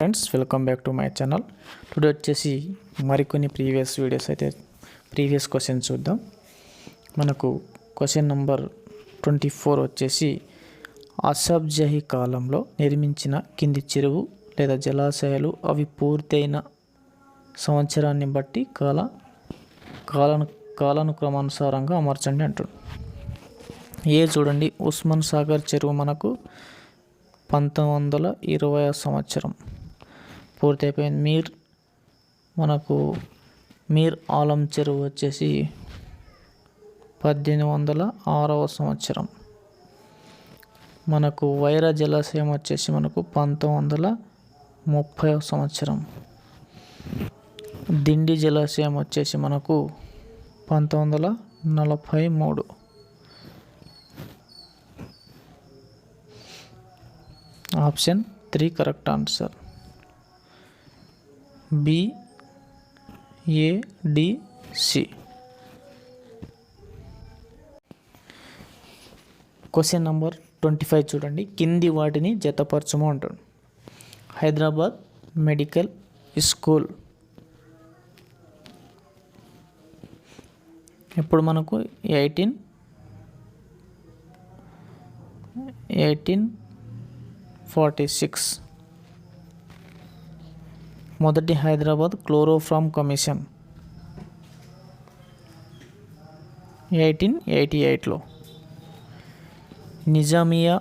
Friends, welcome back to my channel. Today వచ్చేసి మరికొన్ని previous questions చూద్దాం. మనకు క్వశ్చన్ నెంబర్ 24 వచ్చేసి అసబ్జహీ కాలంలో నిర్మించిన కింది చెరువు లేదా జలాశయాలు అవి పూర్తయిన సంవత్సరాన్ని బట్టి కాలానుక్రమానుసారంగా అమర్చండి అంటాడు. చూడండి, ఉస్మాన్ సాగర్ చెరువు మనకు 1920 సంవత్సరం పూర్తి అయిపోయింది. మీర్ ఆలం చెరువు వచ్చేసి 1806 సంవత్సరం. మనకు వైరా జలాశయం వచ్చేసి మనకు 1930 సంవత్సరం. దిండి జలాశయం వచ్చేసి మనకు 1943. Option 3 correct answer. BADC. Question number 25 చూడండి, కింది వాటిని జతపరచము అంటాడు. హైదరాబాద్ మెడికల్ స్కూల్ ఇప్పుడు మనకు 1846. మొదటి హైదరాబాద్ క్లోరోఫామ్ కమిషన్ 1888లో. నిజామియా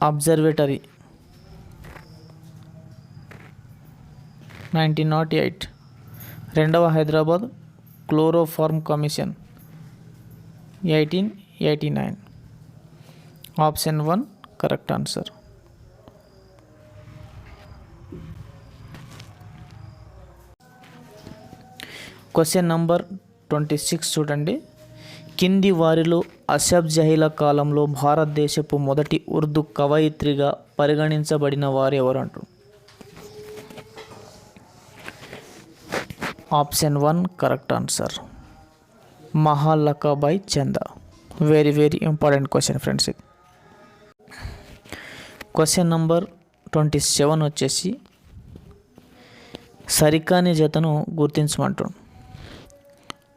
అబ్జర్వేటరీ 1908. రెండవ Hyderabad chloroform commission 1889. Option 1 correct answer. Question number 26 చూడండి, కింది వారిలో అసబ్జహీల కాలంలో భారతదేశపు మొదటి ఉర్దూ కవయిత్రిగా పరిగణించబడిన వారు ఎవరు అంటారు. Option 1 correct answer. Mahlaqa Bai Chanda. Very important question friends. ఇది క్వశ్చన్ నంబర్ 27 వచ్చేసి సరికాని జతను గుర్తించమంటాడు.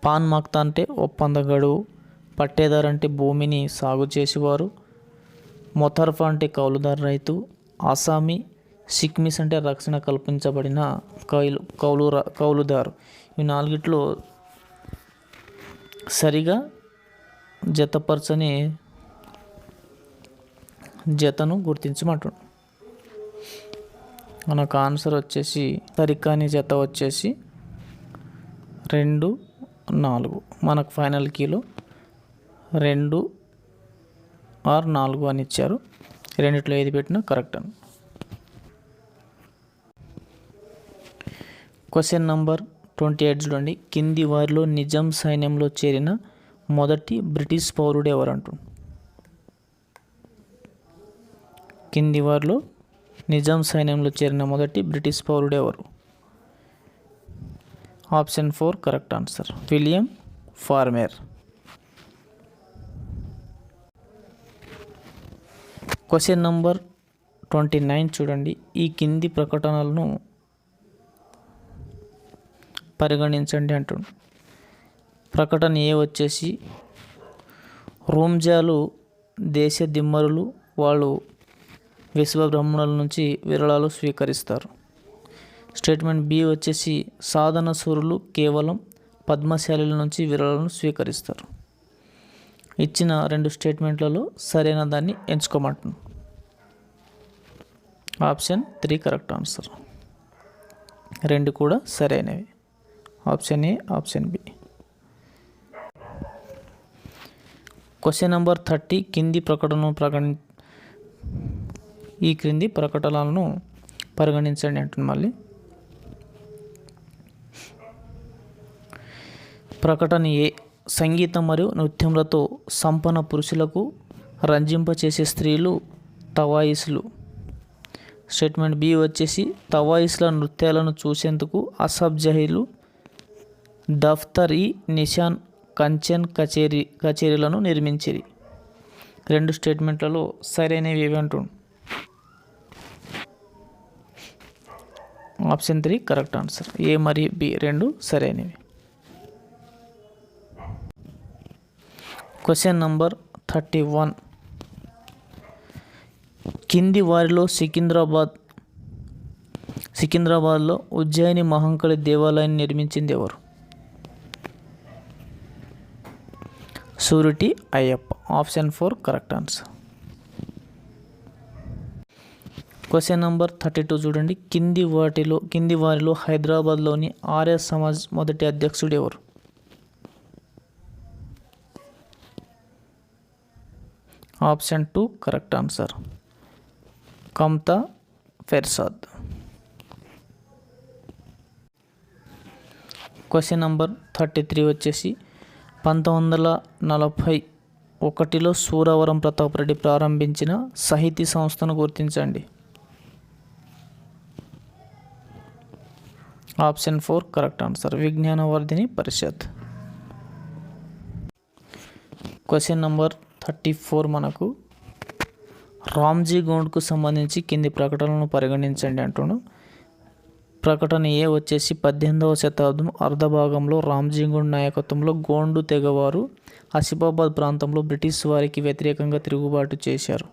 పాన్ మక్తా అంటే ఒప్పంద గడువు, పట్టేదారు అంటే భూమిని సాగు చేసేవారు, మొతర్ఫా అంటే కౌలుదారు రైతు, ఆసామీ సిక్మిస్ అంటే రక్షణ కల్పించబడిన కౌలుదారు. ఈ నాలుగిట్లో సరిగా జతపరచని జతను గుర్తించమంటాడు. మనకు ఆన్సర్ వచ్చేసి సరికాని జత వచ్చేసి 2, 4. మనకు ఫైనల్ కీలో 2 or 4 అని ఇచ్చారు. రెండిట్లో ఏది పెట్టినా కరెక్ట్ అని. క్వశ్చన్ నంబర్ 28 చూడండి, కింది వారిలో నిజాం సైన్యంలో చేరిన మొదటి బ్రిటిష్ పౌరుడు ఎవరంటూ. కింది వారిలో నిజాం సైన్యంలో చేరిన మొదటి బ్రిటిష్ పౌరుడు ఎవరు. Option 4 correct answer. William Farmer. Question number 29 చూడండి, ఈ కింది ప్రకటనలను పరిగణించండి అంటాడు. ప్రకటన ఏ వచ్చేసి రూమ్జాలు దేశ దిమ్మరులు వాళ్ళు విశ్వబ్రహ్మణుల నుంచి విరాళాలు స్వీకరిస్తారు. స్టేట్మెంట్ బి వచ్చేసి సాధన సూరులు కేవలం పద్మశాలిల నుంచి విరాళాలను స్వీకరిస్తారు. ఇచ్చిన 2 స్టేట్మెంట్లలో సరైన దాన్ని ఎంచుకోమంటున్నాను. Option 3 correct answer. 2 కూడా సరైనవి. Option A, option B. Question number 30, ఈ క్రింది ప్రకటనలను పరిగణించండి అంటుంది. మళ్ళీ ప్రకటన ఏ, సంగీతం మరియు నృత్యములతో సంపన్న పురుషులకు రంజింపచేసే స్త్రీలు తవాయిస్లు. స్టేట్మెంట్ బి వచ్చేసి తవాయిస్ల నృత్యాలను చూసేందుకు అసబ్జహీలు దఫ్తర్-ఈ నిషాన్ కంచెన్ కచేరీలను నిర్మించిరి. 2 స్టేట్మెంట్లలో సరైనవి ఏవి అంటుంది. Option 3 correct answer. ఏ మరియు బి రెండు సరైనవి. Question number 31. కింది వారిలో సికింద్రాబాద్లో ఉజ్జయిని మహంకాళి దేవాలయాన్ని నిర్మించింది ఎవరు? Suriti Ayyappa. Option 4 correct answer. Question number 32 చూడండి. కింది వారిలో హైదరాబాద్లోని ఆర్య సమాజ్ మొదటి అధ్యక్షుడు ఎవరు? Option 2 correct answer. Kamta Prasad. Question number 33 వచ్చేసి 1941లో సూరవరం ప్రతాప్ రెడ్డి ప్రారంభించిన సాహితీ సంస్థను గుర్తించండి. Option 4 correct answer. Vignanavardhini Parishat. Question number 34 మనకు రామ్జీ గోండ్కు సంబంధించి కింది ప్రకటనలను పరిగణించండి అంటున్నాడు. ప్రకటన ఏ వచ్చేసి 18వ శతాబ్దం అర్ధభాగంలో రామ్జీ గోండ్ నాయకత్వంలో గోండు తెగవారు ఆసిఫాబాద్ ప్రాంతంలో బ్రిటిష్ వారికి వ్యతిరేకంగా తిరుగుబాటు చేశారు.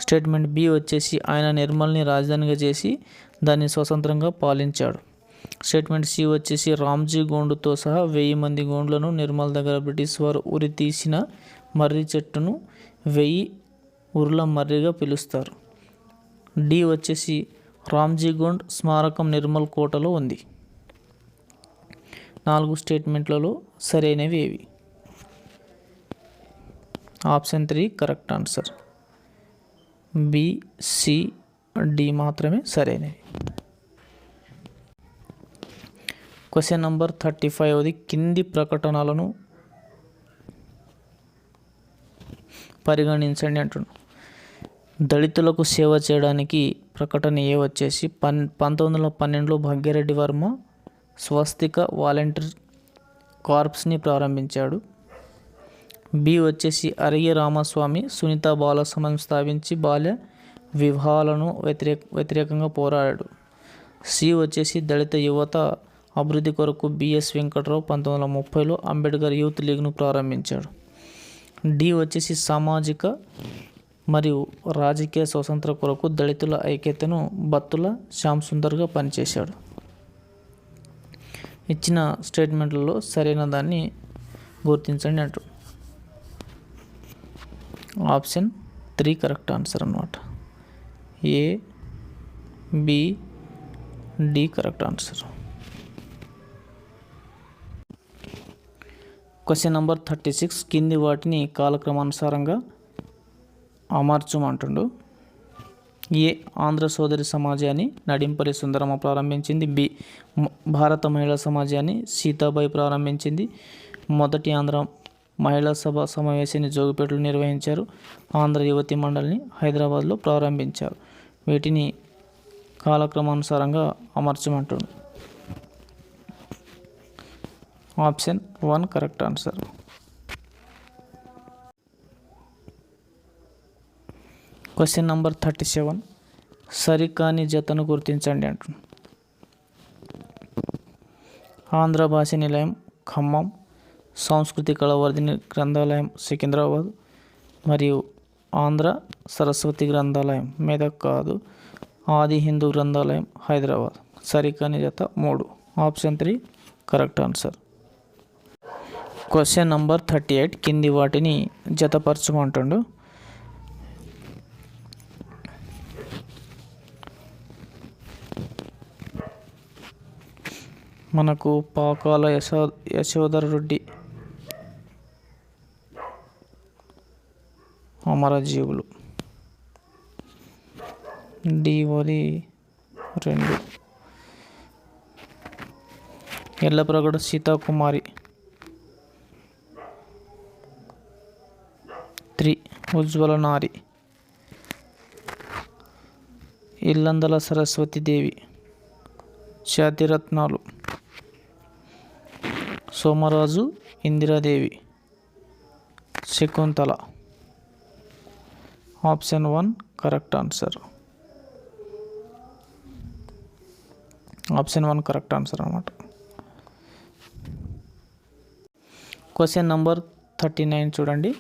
స్టేట్మెంట్ బి వచ్చేసి ఆయన నిర్మల్ని రాజధానిగా చేసి దాన్ని స్వతంత్రంగా పాలించాడు. స్టేట్మెంట్ సి వచ్చేసి రామ్జీ గోండుతో సహా 1000 మంది గోండ్లను నిర్మల్ దగ్గర బ్రిటిష్ వారు ఉరి తీసిన మర్రి చెట్టును 1000 ఉర్ల మర్రిగా పిలుస్తారు. డి వచ్చేసి రామ్జీ గోండ్ స్మారకం నిర్మల్ కోటలో ఉంది. 4 స్టేట్మెంట్లలో సరైనవి ఏవి? Option 3 correct answer. B, C, D మాత్రమే సరైనవి. క్వశ్చన్ నంబర్ 35 కింది ప్రకటనలను పరిగణించండి అంటున్నాడు. దళితులకు సేవ చేయడానికి ప్రకటన ఏ వచ్చేసి 1912లో భాగ్యరెడ్డి వర్మ స్వస్తిక వాలంటీర్ కార్ప్స్ని ప్రారంభించాడు. బి వచ్చేసి అరిగే రామస్వామి సునీత బాల సమాజం స్థాపించి బాల్య వివాహాలను వ్యతిరేకంగా పోరాడాడు. సి వచ్చేసి దళిత యువత అభివృద్ధి కొరకు బిఎస్ వెంకట్రావు 1930లో అంబేద్కర్ యూత్ లీగ్ను ప్రారంభించాడు. డి వచ్చేసి సామాజిక మరియు రాజకీయ స్వతంత్ర కొరకు దళితుల ఐక్యతను బత్తుల శ్యామ్ సుందర్గా పనిచేశాడు. ఇచ్చిన స్టేట్మెంట్లలో సరైన దాన్ని గుర్తించండి అంటూ. ఆప్షన్ 3 కరెక్ట్ ఆన్సర్ అన్నమాట. A, B, D correct answer. Question number 36 కింది వాటిని కాలక్రమానుసారంగా అమర్చమంటుండు. ఏ ఆంధ్ర సోదరి సమాజాన్ని నడింపల్లి సుందరమ్మ ప్రారంభించింది. బి భారత మహిళా సమాజాన్ని సీతాబాయి ప్రారంభించింది. మొదటి ఆంధ్ర మహిళా సభ సమావేశాన్ని జోగిపేటలో నిర్వహించారు. ఆంధ్ర యువతి మండలిని హైదరాబాద్లో ప్రారంభించారు. వీటిని కాలక్రమానుసారంగా అమర్చమంటుండు. Option 1 correct answer. Question number 37 సరికాని జతను గుర్తించండి అంటుంది. ఆంధ్ర భాష నిలయం ఖమ్మం, సంస్కృతి కళావర్ధిని గ్రంథాలయం సికింద్రాబాద్ మరియు ఆంధ్ర సరస్వతి గ్రంథాలయం మెదక్ కాదు. ఆది హిందూ గ్రంథాలయం హైదరాబాద్. సరికాని జత 3. Option 3 correct answer. Question number 38 కింది వాటిని జతపరచమంటుండు. మనకు పాకాల యశోధర్ రెడ్డి అమరజీవులు. డివరి 2. ఎల్లప్రగడ సీతాకుమారి 3. ఉజ్వల నారి. ఇల్లందల Saraswatidevi Jatiratnalu. Somaraju Indira Devi Shakuntala. Option 1 correct answer. Option 1 correct answer అన్నమాట. క్వశ్చన్ నంబర్ 39 చూడండి.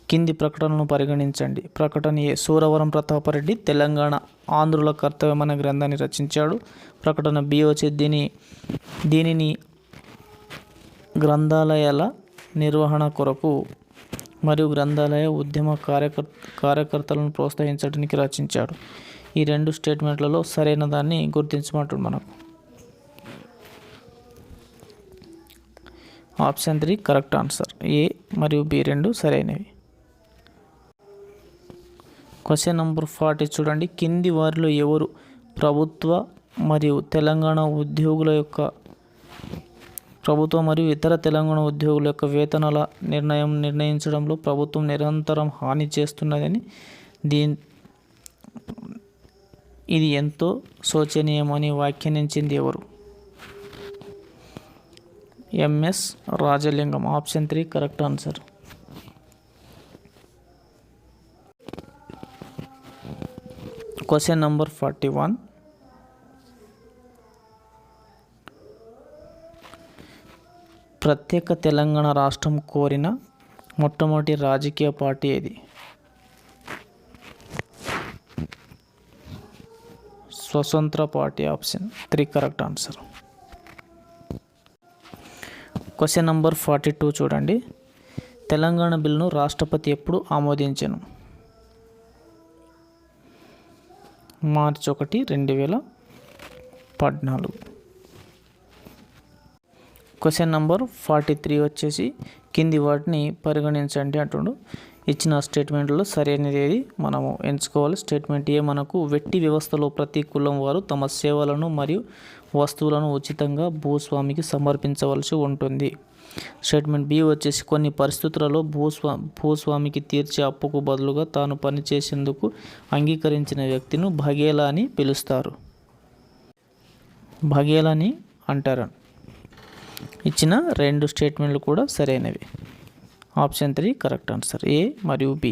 కింది ప్రకటనలను పరిగణించండి. ప్రకటన ఏ. సూరవరం ప్రతాపరెడ్డి తెలంగాణ ఆంధ్రుల కర్తవ్యం అనే గ్రంథాన్ని రచించాడు. ప్రకటన బి వచ్చి దీనిని గ్రంథాలయాల నిర్వహణ కొరకు మరియు గ్రంథాలయ ఉద్యమ కార్యకర్తలను ప్రోత్సహించడానికి రచించాడు. ఈ రెండు స్టేట్మెంట్లలో సరైన దాన్ని గుర్తించమంటుంది మనకు. Option 3 correct answer. ఏ మరియు బి రెండు సరైనవి. క్వశ్చన్ నంబర్ 40 చూడండి. కింది వారిలో ఎవరు ప్రభుత్వ మరియు ఇతర తెలంగాణ ఉద్యోగుల యొక్క వేతనాల నిర్ణయించడంలో ప్రభుత్వం నిరంతరం హాని చేస్తున్నదని ఇది ఎంతో శోచనీయమని వ్యాఖ్యానించింది ఎవరు? MS Rajalingam. Option 3 correct answer. Question number 41. ప్రత్యేక తెలంగాణ రాష్ట్రం కోరిన మొట్టమొదటి రాజకీయ పార్టీ ఏది? స్వతంత్ర party. Option 3 correct answer. Question number 42 చూడండి. తెలంగాణ బిల్లును రాష్ట్రపతి ఎప్పుడు ఆమోదించెను? మార్చి 1, 2014. క్వశ్చన్ నంబర్ 43 వచ్చేసి కింది వాటిని పరిగణించండి అంటుండు. ఇచ్చిన స్టేట్మెంట్లో సరైనది ఏది మనము ఎంచుకోవాలి. స్టేట్మెంట్ ఏ మనకు వెట్టి వ్యవస్థలో ప్రతి కులం వారు తమ సేవలను మరియు వస్తువులను ఉచితంగా భూస్వామికి సమర్పించవలసి ఉంటుంది. స్టేట్మెంట్ బి వచ్చేసి కొన్ని పరిస్థితులలో భూస్వామికి తీర్చే అప్పుకు బదులుగా తాను పనిచేసేందుకు అంగీకరించిన వ్యక్తిని భగేలా అని పిలుస్తారు. భగేలాని అంటారు. ఇచ్చిన రెండు స్టేట్మెంట్లు కూడా సరైనవి. Option 3 correct answer. ఏ మరియు బి.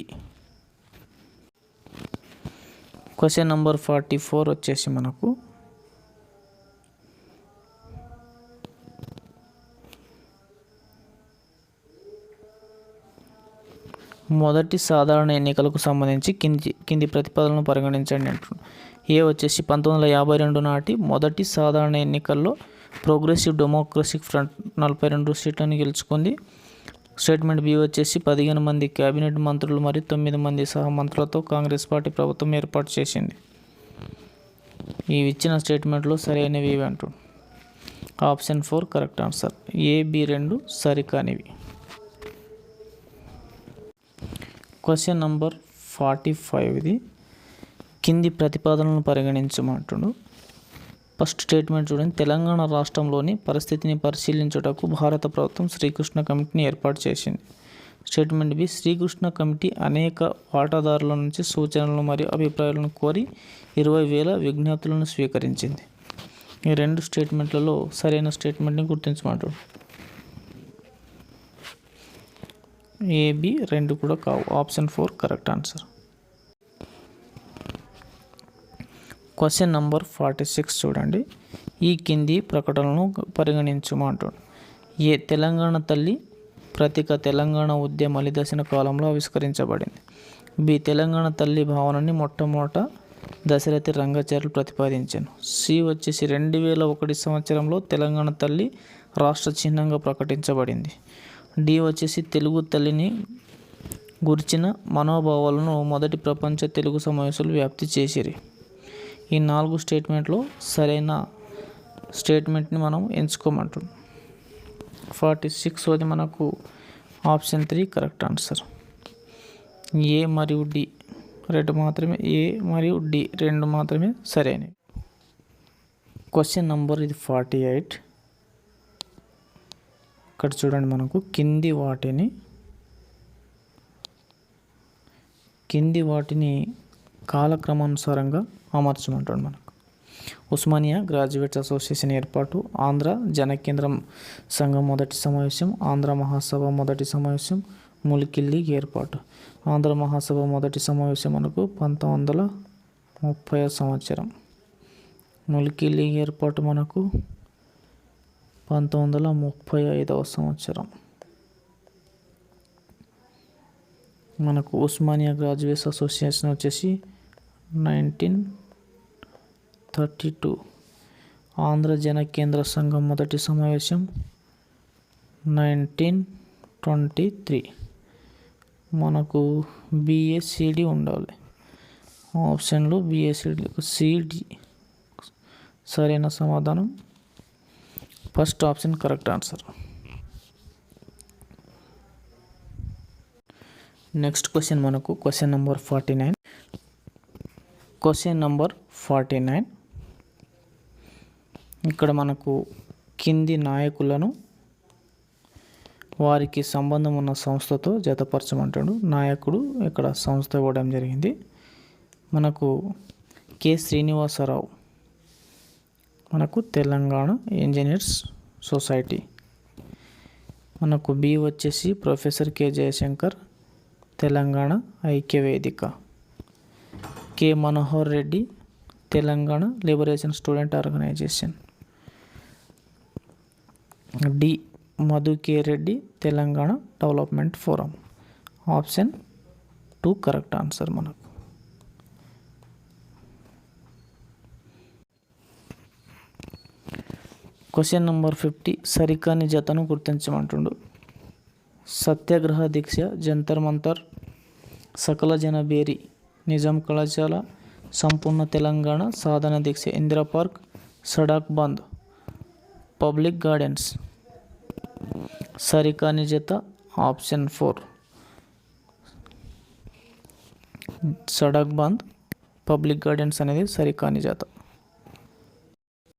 క్వశ్చన్ నంబర్ 44 వచ్చేసి మనకు మొదటి సాధారణ ఎన్నికలకు సంబంధించి కింది ప్రతిపాదనలను పరిగణించండి అంటున్నాడు. ఏ వచ్చేసి 1952 నాటి మొదటి సాధారణ ఎన్నికల్లో ప్రోగ్రెసివ్ డెమోక్రటిక్ ఫ్రంట్ 42 సీట్లను గెలుచుకుంది. స్టేట్మెంట్ బి వచ్చేసి 15 మంది కేబినెట్ మంత్రులు మరియు 9 మంది సహ మంత్రులతో కాంగ్రెస్ పార్టీ ప్రభుత్వం ఏర్పాటు చేసింది. ఈ ఇచ్చిన స్టేట్మెంట్లో సరైనవి ఇవి అంటున్నాడు. Option 4 correct answer. A B రెండు సరికానివి. క్వశ్చన్ నంబర్ 45 కింది ప్రతిపాదనలను పరిగణించమంటుడు. ఫస్ట్ స్టేట్మెంట్ చూడండి. తెలంగాణ రాష్ట్రంలోని పరిస్థితిని పరిశీలించుటకు భారత ప్రభుత్వం శ్రీకృష్ణ కమిటీని ఏర్పాటు చేసింది. స్టేట్మెంట్ బి శ్రీకృష్ణ కమిటీ అనేక వాటాదారుల నుంచి సూచనలు మరియు అభిప్రాయాలను కోరి 20,000 విజ్ఞప్తులను స్వీకరించింది. ఈ రెండు స్టేట్మెంట్లలో సరైన స్టేట్మెంట్ని గుర్తించమంటాడు. ఏ బి రెండు కూడా కావు. Option 4 correct answer. Question number 46 చూడండి. ఈ కింది ప్రకటనలను పరిగణించమంటాడు. ఏ తెలంగాణ తల్లి ప్రతీక తెలంగాణ ఉద్యమ మలిదశన కాలంలో ఆవిష్కరించబడింది. బి తెలంగాణ తల్లి భావనని మొట్టమొదట దశరథి రంగాచార్యులు ప్రతిపాదించాను. సి వచ్చేసి 2001 సంవత్సరంలో తెలంగాణ తల్లి రాష్ట్ర చిహ్నంగా ప్రకటించబడింది. డి వచ్చేసి తెలుగు తల్లిని గురించిన మనోభావాలను మొదటి ప్రపంచ తెలుగు సమావేశాలు వ్యాప్తి చేసిరి. ఈ 4 స్టేట్మెంట్లో సరైన స్టేట్మెంట్ని మనం ఎంచుకోమంటాం. 46 అది మనకు ఆప్షన్ 3 కరెక్ట్ ఆన్సర్. ఏ మరియు డి రెండు మాత్రమే, ఏ మరియు డి రెండు మాత్రమే సరైనవి. క్వశ్చన్ నంబర్ ఇది 48. ఇక్కడ చూడండి మనకు కింది వాటిని కాలక్రమానుసారంగా అమర్చమంటాడు. మనకు ఉస్మానియా గ్రాడ్యుయేట్స్ అసోసియేషన్ ఏర్పాటు, ఆంధ్ర జనకేంద్రం సంఘం మొదటి సమావేశం, ఆంధ్ర మహాసభ మొదటి సమావేశం, ములికి లీగ్ ఏర్పాటు. ఆంధ్ర మహాసభ మొదటి సమావేశం మనకు 1930 సంవత్సరం. ముల్కీ లీగ్ ఏర్పాటు మనకు 1935వ సంవత్సరం. మనకు ఉస్మానియా గ్రాడ్యుయేట్స్ అసోసియేషన్ వచ్చేసి 1932. ఆంధ్ర జన కేంద్ర సంఘం మొదటి సమావేశం 1923. మనకు బిఏసిడి ఉండాలి. ఆప్షన్లో బిఏసిడి సిడి సరైన సమాధానం. First option correct answer. Next question మనకు క్వశ్చన్ నెంబర్ 49. క్వశ్చన్ నెంబర్ 49 ఇక్కడ మనకు కింది నాయకులను వారికి సంబంధం ఉన్న సంస్థతో జతపరచమంటాడు. నాయకుడు ఇక్కడ సంస్థ ఇవ్వడం జరిగింది. మనకు కె శ్రీనివాసరావు మనకు తెలంగాణ ఇంజనీర్స్ సొసైటీ. మనకు బి వచ్చేసి professor K Jayashankar Telangana Aikya Vedika. K Manohar Reddy Telangana liberation student organization. D Madhu K Reddy Telangana development forum. Option 2 correct answer మనకు. క్వశ్చన్ నెంబర్ 50 సరికాని జతను గుర్తించమంటుండు. సత్యాగ్రహ దీక్ష, జంతర్ మంతర్, సకల జన బేరీ, నిజాం కళాశాల, సంపూర్ణ తెలంగాణ సాధన దీక్ష, Indira park, Sadak Bandh, public gardens. సరికాని జత option 4 Sadak Bandh, public gardens అనేది సరికాని జత.